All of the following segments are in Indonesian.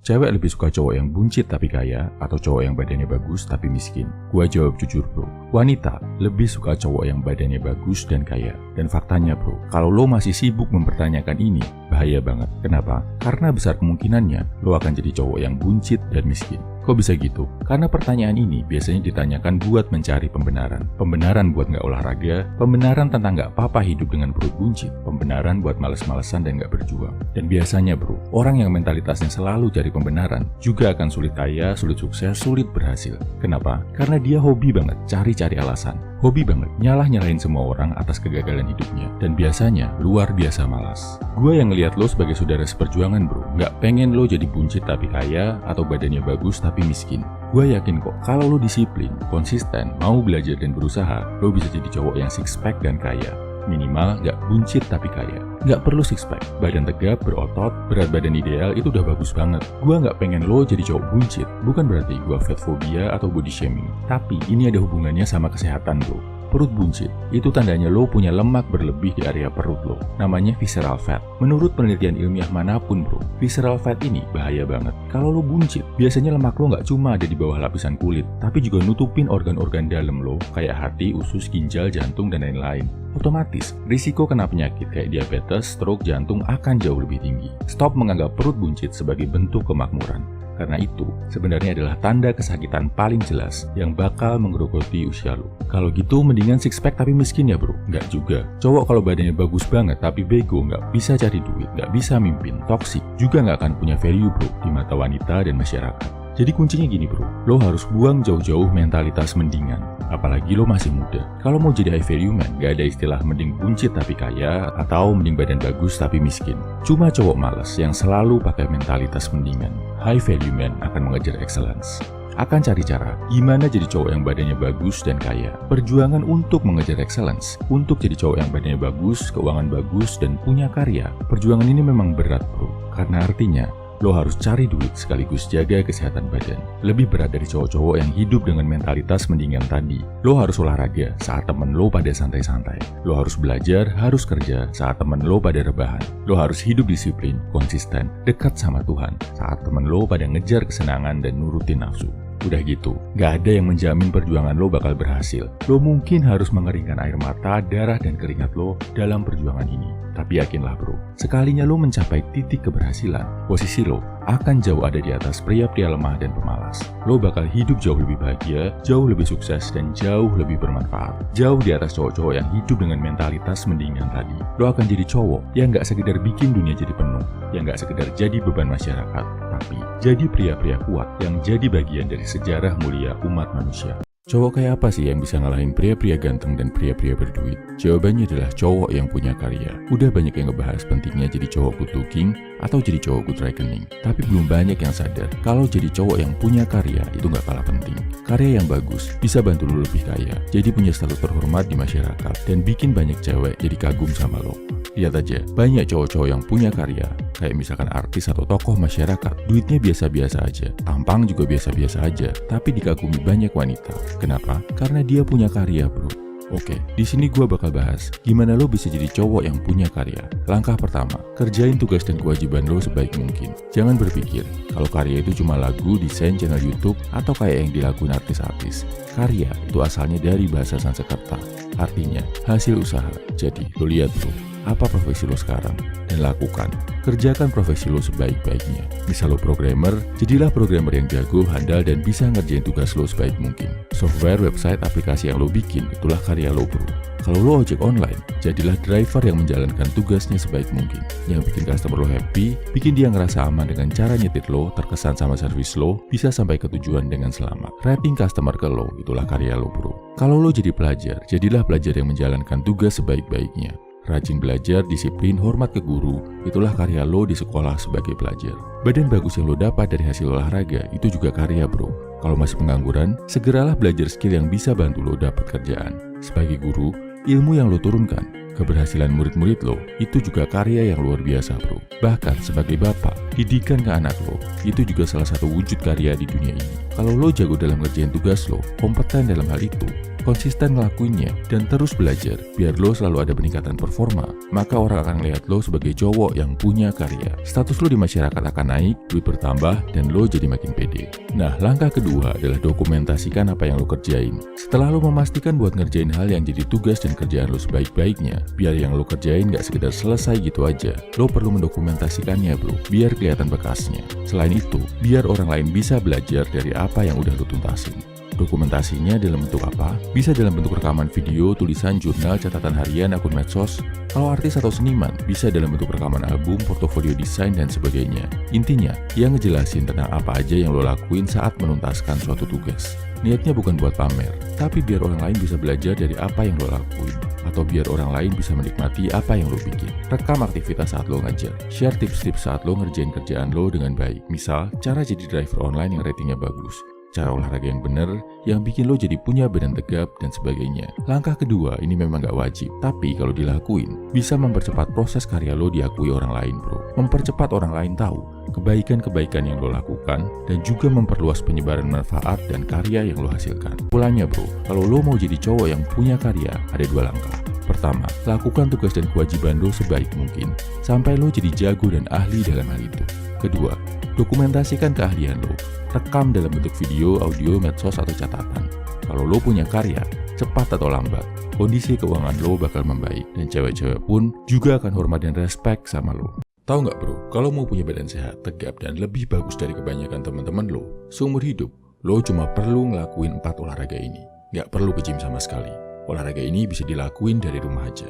Cewek lebih suka cowok yang buncit tapi kaya atau cowok yang badannya bagus tapi miskin? Gua jawab jujur bro, wanita lebih suka cowok yang badannya bagus dan kaya. Dan faktanya bro, kalau lo masih sibuk mempertanyakan ini, bahaya banget. Kenapa? Karena besar kemungkinannya lo akan jadi cowok yang buncit dan miskin. Kok bisa gitu? Karena pertanyaan ini biasanya ditanyakan buat mencari pembenaran. Pembenaran buat nggak olahraga, pembenaran tentang nggak apa-apa hidup dengan perut buncit, pembenaran buat males-malesan dan nggak berjuang. Dan biasanya bro, orang yang mentalitasnya selalu cari pembenaran juga akan sulit kaya, sulit sukses, sulit berhasil. Kenapa? Karena dia hobi banget cari-cari alasan. Hobi banget nyalah-nyalahin semua orang atas kegagalan hidupnya. Dan biasanya luar biasa malas. Gue yang ngeliat lo sebagai saudara seperjuangan bro, nggak pengen lo jadi buncit tapi kaya atau badannya bagus tapi miskin. Gue yakin kok kalau lo disiplin, konsisten, mau belajar dan berusaha, lo bisa jadi cowok yang six pack dan kaya. Minimal nggak buncit tapi kaya. Nggak perlu six pack, badan tegap, berotot, berat badan ideal itu udah bagus banget. Gue nggak pengen lo jadi cowok buncit. Bukan berarti gue fat phobia atau body shaming. Tapi ini ada hubungannya sama kesehatan bro. Perut buncit, itu tandanya lo punya lemak berlebih di area perut lo. Namanya visceral fat. Menurut penelitian ilmiah manapun bro, visceral fat ini bahaya banget. Kalau lo buncit, biasanya lemak lo nggak cuma ada di bawah lapisan kulit, tapi juga nutupin organ-organ dalam lo, kayak hati, usus, ginjal, jantung, dan lain-lain. Otomatis, risiko kena penyakit kayak diabetes, stroke, jantung akan jauh lebih tinggi. Stop menganggap perut buncit sebagai bentuk kemakmuran. Karena itu, sebenarnya adalah tanda kesakitan paling jelas yang bakal menggerogoti usia lo. Kalau gitu, mendingan six pack tapi miskin ya bro? Nggak juga. Cowok kalau badannya bagus banget tapi bego, nggak bisa cari duit, nggak bisa mimpin, toksik, juga nggak akan punya value bro di mata wanita dan masyarakat. Jadi kuncinya gini bro, lo harus buang jauh-jauh mentalitas mendingan. Apalagi lo masih muda. Kalau mau jadi high value man, gak ada istilah mending buncit tapi kaya atau mending badan bagus tapi miskin. Cuma cowok males yang selalu pakai mentalitas mendingan. High value man akan mengejar excellence. Akan cari cara gimana jadi cowok yang badannya bagus dan kaya. Perjuangan untuk mengejar excellence, untuk jadi cowok yang badannya bagus, keuangan bagus, dan punya karya. Perjuangan ini memang berat bro, karena artinya lo harus cari duit sekaligus jaga kesehatan badan. Lebih berat dari cowok-cowok yang hidup dengan mentalitas mendingan tadi. Lo harus olahraga saat temen lo pada santai-santai. Lo harus belajar, harus kerja saat temen lo pada rebahan. Lo harus hidup disiplin, konsisten, dekat sama Tuhan saat temen lo pada ngejar kesenangan dan nurutin nafsu. Udah gitu, gak ada yang menjamin perjuangan lo bakal berhasil. Lo mungkin harus mengeringkan air mata, darah, dan keringat lo dalam perjuangan ini. Tapi yakinlah bro, sekalinya lo mencapai titik keberhasilan, posisi lo akan jauh ada di atas pria-pria lemah dan pemalas. Lo bakal hidup jauh lebih bahagia, jauh lebih sukses, dan jauh lebih bermanfaat. Jauh di atas cowok-cowok yang hidup dengan mentalitas mendingan tadi. Lo akan jadi cowok yang gak sekedar bikin dunia jadi penuh, yang gak sekedar jadi beban masyarakat, tapi jadi pria-pria kuat yang jadi bagian dari sejarah mulia umat manusia. Cowok kayak apa sih yang bisa ngalahin pria-pria ganteng dan pria-pria berduit? Jawabannya adalah cowok yang punya karya. Udah banyak yang ngebahas pentingnya jadi cowok good looking atau jadi cowok good reckoning. Tapi belum banyak yang sadar kalau jadi cowok yang punya karya itu nggak kalah penting. Karya yang bagus bisa bantu lo lebih kaya, jadi punya status terhormat di masyarakat, dan bikin banyak cewek jadi kagum sama lo. Lihat aja, banyak cowok-cowok yang punya karya, kayak misalkan artis atau tokoh masyarakat, duitnya biasa-biasa aja, tampang juga biasa-biasa aja, tapi dikagumi banyak wanita. Kenapa? Karena dia punya karya bro. Oke, di sini gue bakal bahas gimana lo bisa jadi cowok yang punya karya. Langkah pertama, kerjain tugas dan kewajiban lo sebaik mungkin. Jangan berpikir kalau karya itu cuma lagu, desain, channel YouTube, atau kayak yang dilakuin artis-artis. Karya itu asalnya dari bahasa Sanskerta, artinya hasil usaha. Jadi, lo lihat bro, apa profesi lo sekarang, dan lakukan. Kerjakan profesi lo sebaik-baiknya. Misal lo programmer, jadilah programmer yang jago, handal, dan bisa ngerjain tugas lo sebaik mungkin. Software, website, aplikasi yang lo bikin, itulah karya lo bro. Kalau lo ojek online, jadilah driver yang menjalankan tugasnya sebaik mungkin. Yang bikin customer lo happy, bikin dia ngerasa aman dengan cara nyetir lo, terkesan sama servis lo, bisa sampai ke tujuan dengan selamat. Rating customer ke lo, itulah karya lo bro. Kalau lo jadi pelajar, jadilah pelajar yang menjalankan tugas sebaik-baiknya. Rajin belajar, disiplin, hormat ke guru, itulah karya lo di sekolah sebagai pelajar. Badan bagus yang lo dapat dari hasil olahraga, itu juga karya bro. Kalau masih pengangguran, segeralah belajar skill yang bisa bantu lo dapat kerjaan. Sebagai guru, ilmu yang lo turunkan, keberhasilan murid-murid lo, itu juga karya yang luar biasa bro. Bahkan sebagai bapak, didikan ke anak lo, itu juga salah satu wujud karya di dunia ini. Kalau lo jago dalam ngerjain tugas lo, kompeten dalam hal itu, konsisten ngelakuinnya, dan terus belajar biar lo selalu ada peningkatan performa, maka orang akan lihat lo sebagai cowok yang punya karya. Status lo di masyarakat akan naik, duit bertambah, dan lo jadi makin pede. Nah, langkah kedua adalah dokumentasikan apa yang lo kerjain. Setelah lo memastikan buat ngerjain hal yang jadi tugas dan kerjaan lo sebaik-baiknya, biar yang lo kerjain gak sekedar selesai gitu aja, lo perlu mendokumentasikannya bro, biar kelihatan bekasnya. Selain itu, biar orang lain bisa belajar dari apa yang udah lo tuntasin. Dokumentasinya dalam bentuk apa? Bisa dalam bentuk rekaman video, tulisan, jurnal, catatan harian, akun medsos. Kalau artis atau seniman, bisa dalam bentuk rekaman album, portofolio desain, dan sebagainya. Intinya, yang ngejelasin tentang apa aja yang lo lakuin saat menuntaskan suatu tugas. Niatnya bukan buat pamer, tapi biar orang lain bisa belajar dari apa yang lo lakuin. Atau biar orang lain bisa menikmati apa yang lo bikin. Rekam aktivitas saat lo ngajar. Share tips-tips saat lo ngerjain kerjaan lo dengan baik. Misal, cara jadi driver online yang ratingnya bagus. Cara olahraga yang bener, yang bikin lo jadi punya badan tegap, dan sebagainya. Langkah kedua ini memang gak wajib, tapi kalau dilakuin, bisa mempercepat proses karya lo diakui orang lain bro. Mempercepat orang lain tahu kebaikan-kebaikan yang lo lakukan, dan juga memperluas penyebaran manfaat dan karya yang lo hasilkan. Pulangnya bro, kalau lo mau jadi cowok yang punya karya, ada dua langkah. Pertama, lakukan tugas dan kewajiban lo sebaik mungkin, sampai lo jadi jago dan ahli dalam hal itu. Kedua, dokumentasikan keahlian lo. Rekam dalam bentuk video, audio, medsos, atau catatan. Kalau lo punya karya, cepat atau lambat, kondisi keuangan lo bakal membaik, dan cewek-cewek pun juga akan hormat dan respect sama lo. Tahu nggak bro, kalau mau punya badan sehat, tegap, dan lebih bagus dari kebanyakan teman-teman lo, seumur hidup, lo cuma perlu ngelakuin 4 olahraga ini. Nggak perlu ke gym sama sekali. Olahraga ini bisa dilakuin dari rumah aja.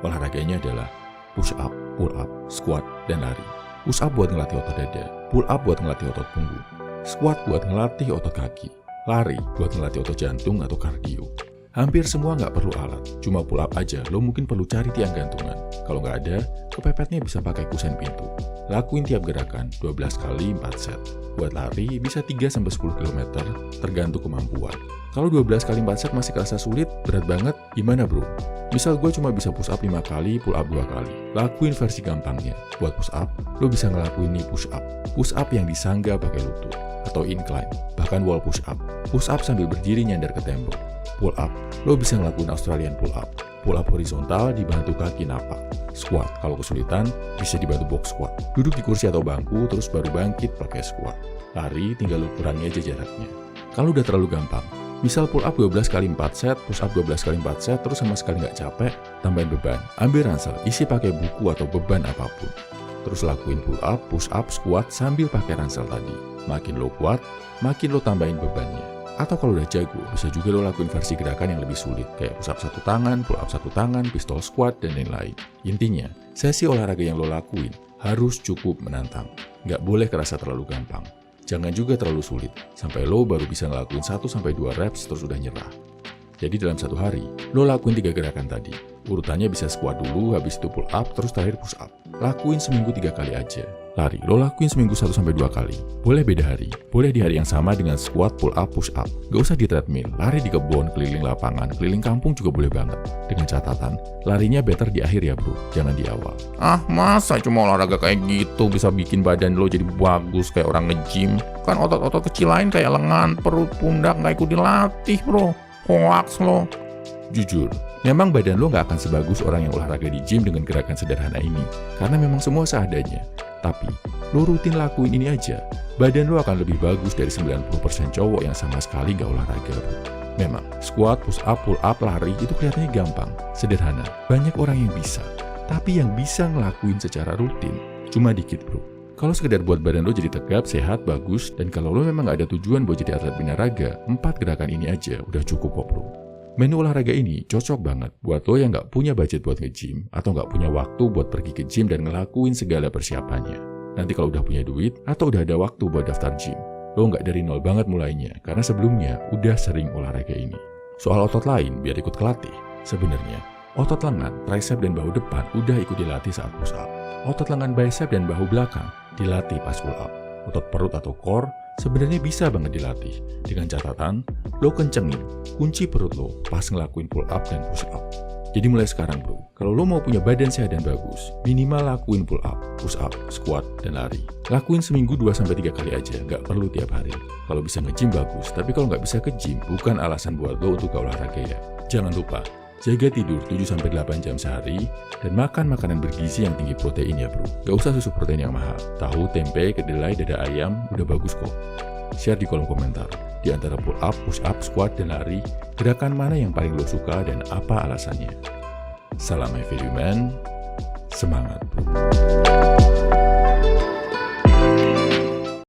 Olahraganya adalah push up, pull up, squat, dan lari. Push up buat ngelatih otot dada, pull up buat ngelatih otot punggung, squat buat ngelatih otot kaki, lari buat ngelatih otot jantung atau kardio. Hampir semua nggak perlu alat, cuma pull up aja lo mungkin perlu cari tiang gantungan. Kalau nggak ada, kepepetnya bisa pakai kusen pintu. Lakuin tiap gerakan 12 kali 4 set. Buat lari bisa 3-10 km, tergantung kemampuan. Kalau 12 kali 4 set masih kerasa sulit, berat banget, gimana bro? Misal gue cuma bisa push up 5 kali, pull up 2 kali. Lakuin versi gampangnya. Buat push up, lo bisa ngelakuin nih push up. Push up yang disangga pakai lutut, atau incline, bahkan wall push up. Push up sambil berdiri nyandar ke tembok. Pull up, lo bisa ngelakuin Australian pull up. Pull up horizontal dibantu kaki napak. Squat, kalau kesulitan, bisa dibantu box squat. Duduk di kursi atau bangku, terus baru bangkit pakai squat. Lari, tinggal lo kurangi aja jaraknya. Kalau udah terlalu gampang, misal pull up 12 kali 4 set, push up 12 kali 4 set, terus sama sekali nggak capek, tambahin beban. Ambil ransel, isi pakai buku atau beban apapun. Terus lakuin pull up, push up, squat sambil pakai ransel tadi. Makin lo kuat, makin lo tambahin bebannya. Atau kalau udah jago, bisa juga lo lakuin versi gerakan yang lebih sulit, kayak push up 1 tangan, pull up 1 tangan, pistol squat, dan lain-lain. Intinya, sesi olahraga yang lo lakuin harus cukup menantang. Nggak boleh kerasa terlalu gampang. Jangan juga terlalu sulit, sampai lo baru bisa ngelakuin 1-2 reps terus udah nyerah. Jadi dalam satu hari, lo lakuin 3 gerakan tadi. Urutannya bisa squat dulu, habis itu pull up, terus terakhir push up. Lakuin seminggu 3 kali aja. Lari, lo lakuin seminggu 1-2 kali. Boleh beda hari, boleh di hari yang sama dengan squat, pull up, push up. Gak usah di treadmill, lari di kebun, keliling lapangan, keliling kampung juga boleh banget. Dengan catatan, larinya better di akhir ya bro, jangan di awal. Ah masa cuma olahraga kayak gitu bisa bikin badan lo jadi bagus kayak orang nge-gym? Kan otot-otot kecil lain kayak lengan, perut, pundak gak ikut dilatih bro. Hoax lo. Jujur, memang badan lo gak akan sebagus orang yang olahraga di gym dengan gerakan sederhana ini. Karena memang semua seadanya. Tapi, lo rutin lakuin ini aja, badan lo akan lebih bagus dari 90% cowok yang sama sekali gak olahraga. Memang, squat, push up, pull up, lari itu kelihatannya gampang, sederhana. Banyak orang yang bisa. Tapi yang bisa ngelakuin secara rutin, cuma dikit bro. Kalau sekedar buat badan lo jadi tegap, sehat, bagus, dan kalau lo memang gak ada tujuan buat jadi atlet binaraga, 4 gerakan ini aja udah cukup kok bro. Menu olahraga ini cocok banget buat lo yang gak punya budget buat nge-gym atau gak punya waktu buat pergi ke gym dan ngelakuin segala persiapannya. Nanti kalau udah punya duit atau udah ada waktu buat daftar gym, lo gak dari nol banget mulainya karena sebelumnya udah sering olahraga ini. Soal otot lain biar ikut kelatih, sebenarnya otot lengan, tricep, dan bahu depan udah ikut dilatih saat push up. Otot lengan bicep dan bahu belakang dilatih pas pull up. Otot perut atau core sebenarnya bisa banget dilatih. Dengan catatan, lo kencengin kunci perut lo pas ngelakuin pull up dan push up. Jadi mulai sekarang bro, kalau lo mau punya badan sehat dan bagus, minimal lakuin pull up, push up, squat, dan lari. Lakuin seminggu 2-3 kali aja, nggak perlu tiap hari. Kalau bisa nge-gym bagus, tapi kalau nggak bisa ke gym, bukan alasan buat lo untuk gak olahraga ya. Jangan lupa, jaga tidur 7-8 jam sehari, dan makan makanan bergizi yang tinggi protein ya bro. Gak usah susu protein yang mahal. Tahu, tempe, kedelai, dada ayam, udah bagus kok. Share di kolom komentar. Di antara pull up, push up, squat, dan lari, gerakan mana yang paling lo suka dan apa alasannya? Salam My Value Man, semangat bro.